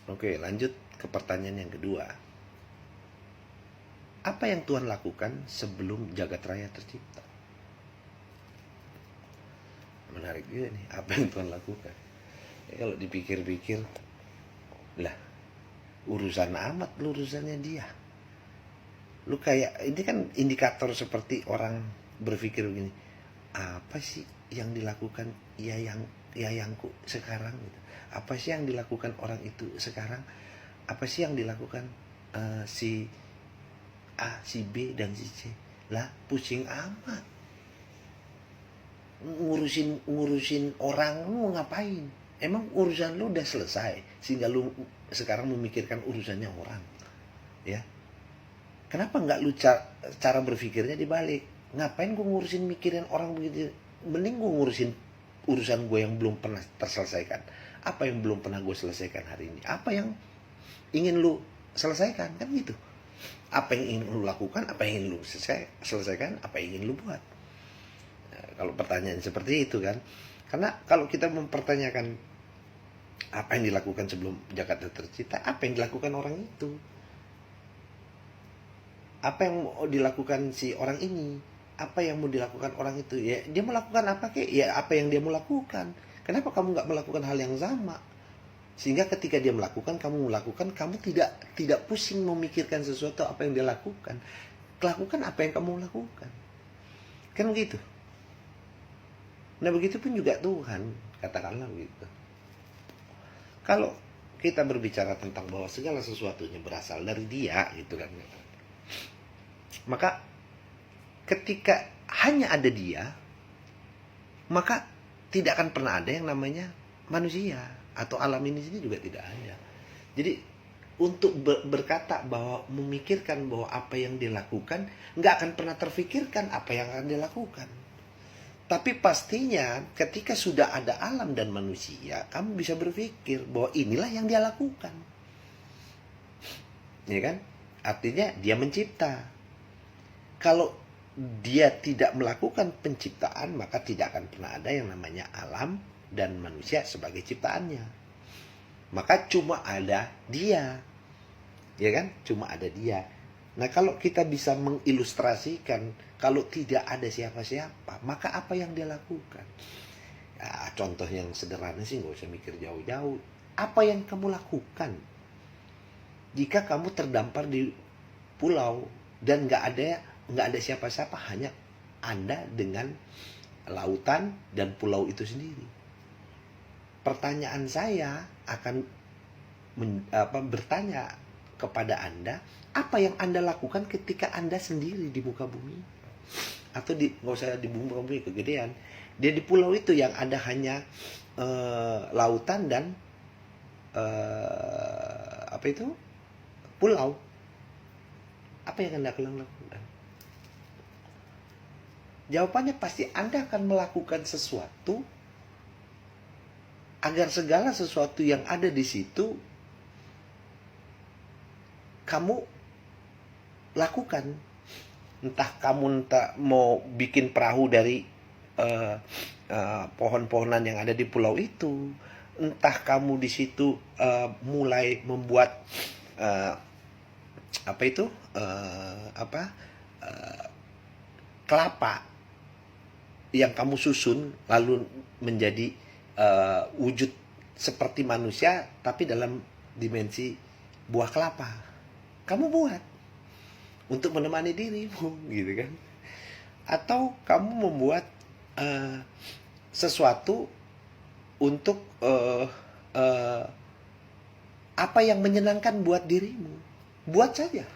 Oke, lanjut ke pertanyaan yang kedua. Apa yang Tuhan lakukan sebelum jagat raya tercipta? Menarik juga nih, apa yang Tuhan lakukan? Ya, kalau dipikir-pikir, lah, urusan amat lu, urusannya dia. Lu kayak, ini kan indikator seperti orang berpikir begini, apa sih yang dilakukan yayangku sekarang gitu? Apa sih yang dilakukan orang itu sekarang? Apa sih yang dilakukan si A, si B, dan si C? Lah, pusing amat. Ngurusin orang, lu mau ngapain? Emang urusan lu udah selesai sehingga lu sekarang memikirkan urusannya orang? Ya. Kenapa nggak lu cara berpikirnya dibalik? Ngapain gue ngurusin mikirin orang begitu? Mending gue ngurusin urusan gue yang belum pernah terselesaikan. Apa yang belum pernah gue selesaikan hari ini? Apa yang ingin lu selesaikan? Kan gitu. Apa yang ingin lu lakukan, apa yang ingin lu selesaikan, apa yang ingin lu buat. Nah, kalau pertanyaan seperti itu kan. Karena kalau kita mempertanyakan apa yang dilakukan sebelum Jakarta tercipta, apa yang dilakukan orang itu? Apa yang mau dilakukan si orang ini? Apa yang mau dilakukan orang itu? Ya, dia melakukan apa kek? Ya, apa yang dia mau lakukan. Kenapa kamu nggak melakukan hal yang sama? Sehingga ketika dia melakukan, kamu melakukan, kamu tidak pusing memikirkan sesuatu apa yang dia lakukan. Lakukan apa yang kamu lakukan. Kan begitu. Nah, begitu pun juga Tuhan, katakanlah begitu. Kalau kita berbicara tentang bahwa segala sesuatunya berasal dari Dia, gitu kan. Maka ketika hanya ada Dia, maka tidak akan pernah ada yang namanya manusia atau alam ini sendiri juga tidak ada. Jadi untuk berkata bahwa memikirkan bahwa apa yang dilakukan, nggak akan pernah terfikirkan apa yang akan dilakukan. Tapi pastinya ketika sudah ada alam dan manusia, kamu bisa berpikir bahwa inilah yang dia lakukan. Ya kan? Artinya dia mencipta. Kalau dia tidak melakukan penciptaan, maka tidak akan pernah ada yang namanya alam dan manusia sebagai ciptaannya. Maka cuma ada Dia. Ya kan? Cuma ada Dia. Nah, kalau kita bisa mengilustrasikan kalau tidak ada siapa-siapa, maka apa yang dia lakukan? Ya, contoh yang sederhana sih, nggak usah mikir jauh-jauh. Apa yang kamu lakukan jika kamu terdampar di pulau dan nggak ada siapa-siapa, hanya Anda dengan lautan dan pulau itu sendiri? Pertanyaan saya akan bertanya kepada Anda, apa yang Anda lakukan ketika Anda sendiri di muka bumi? Atau nggak usah di muka bumi, kegedean. Dia di pulau itu yang ada hanya lautan dan pulau. Apa yang Anda akan lakukan? Jawabannya pasti Anda akan melakukan sesuatu agar segala sesuatu yang ada di situ kamu lakukan. Entah kamu mau bikin perahu dari pohon-pohonan yang ada di pulau itu, entah kamu di situ mulai membuat kelapa yang kamu susun lalu menjadi wujud seperti manusia tapi dalam dimensi buah kelapa. Kamu buat untuk menemani dirimu, gitu kan? Atau kamu membuat sesuatu untuk apa yang menyenangkan buat dirimu. Buat saja.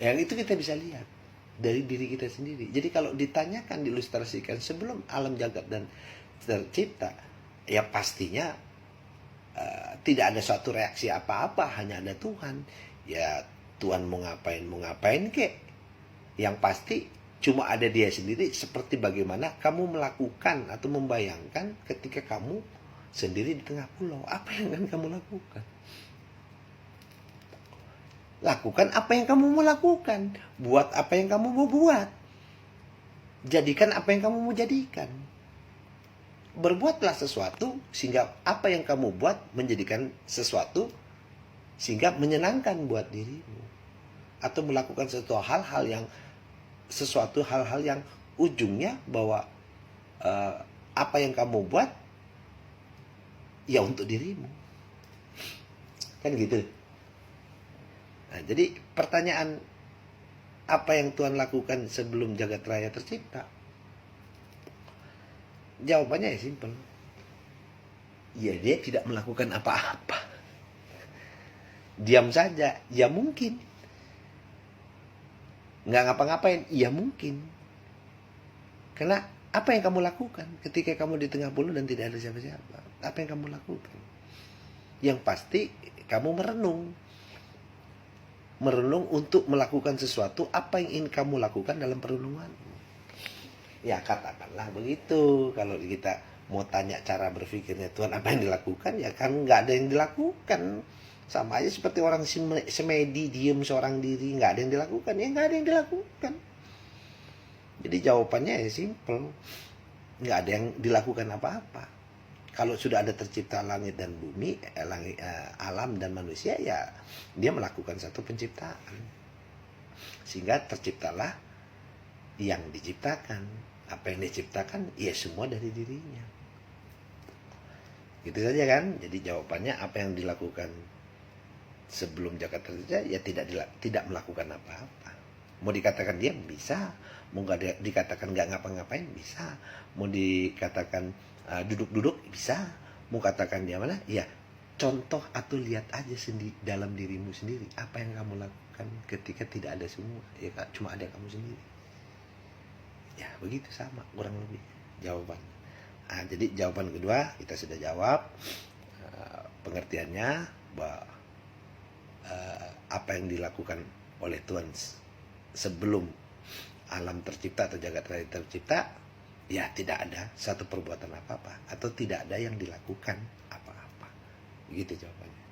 Yang itu kita bisa lihat dari diri kita sendiri. Jadi kalau ditanyakan, diilustrasikan sebelum alam jagat dan tercipta, ya pastinya tidak ada suatu reaksi apa-apa, hanya ada Tuhan. Ya Tuhan mau ngapain kek. Yang pasti cuma ada Dia sendiri, seperti bagaimana kamu melakukan atau membayangkan ketika kamu sendiri di tengah pulau. Apa yang akan kamu lakukan? Lakukan apa yang kamu mau lakukan. Buat apa yang kamu mau buat. Jadikan apa yang kamu mau jadikan. Berbuatlah sesuatu sehingga apa yang kamu buat menjadikan sesuatu sehingga menyenangkan buat dirimu, atau melakukan sesuatu hal-hal yang ujungnya bahwa apa yang kamu buat ya untuk dirimu, kan gitu. Nah, jadi pertanyaan apa yang Tuhan lakukan sebelum jagat raya tercipta, jawabannya ya simpel. Ya dia tidak melakukan apa-apa, diam saja, ya mungkin. Nggak ngapa-ngapain, ya mungkin. Karena apa yang kamu lakukan ketika kamu di tengah pulau dan tidak ada siapa-siapa? Apa yang kamu lakukan? Yang pasti kamu merenung untuk melakukan sesuatu apa yang ingin kamu lakukan dalam perenunganmu. Ya katakanlah begitu. Kalau kita mau tanya cara berpikirnya Tuhan apa yang dilakukan, ya kan nggak ada yang dilakukan. Sama aja seperti orang semedi diem seorang diri, nggak ada yang dilakukan, ya nggak ada yang dilakukan. Jadi jawabannya ya simple, nggak ada yang dilakukan apa-apa. Kalau sudah ada tercipta langit dan bumi, alam dan manusia, ya dia melakukan satu penciptaan, sehingga terciptalah yang diciptakan. Apa yang diciptakan, ya semua dari dirinya. Gitu saja kan. Jadi jawabannya apa yang dilakukan sebelum jagat tercipta, ya tidak melakukan apa-apa. Mau dikatakan diam bisa, mau dikatakan nggak ngapa-ngapain bisa, mau dikatakan duduk-duduk bisa, mau katakan dia mana, ya contoh atau lihat aja dalam dirimu sendiri apa yang kamu lakukan ketika tidak ada semua, ya cuma ada kamu sendiri. Ya begitu, sama kurang lebih jawaban. Jadi jawaban kedua kita sudah jawab, pengertiannya bahwa apa yang dilakukan oleh Tuhan sebelum alam tercipta atau jagat raya tercipta, ya tidak ada satu perbuatan apa-apa, atau tidak ada yang dilakukan apa-apa. Begitu jawabannya.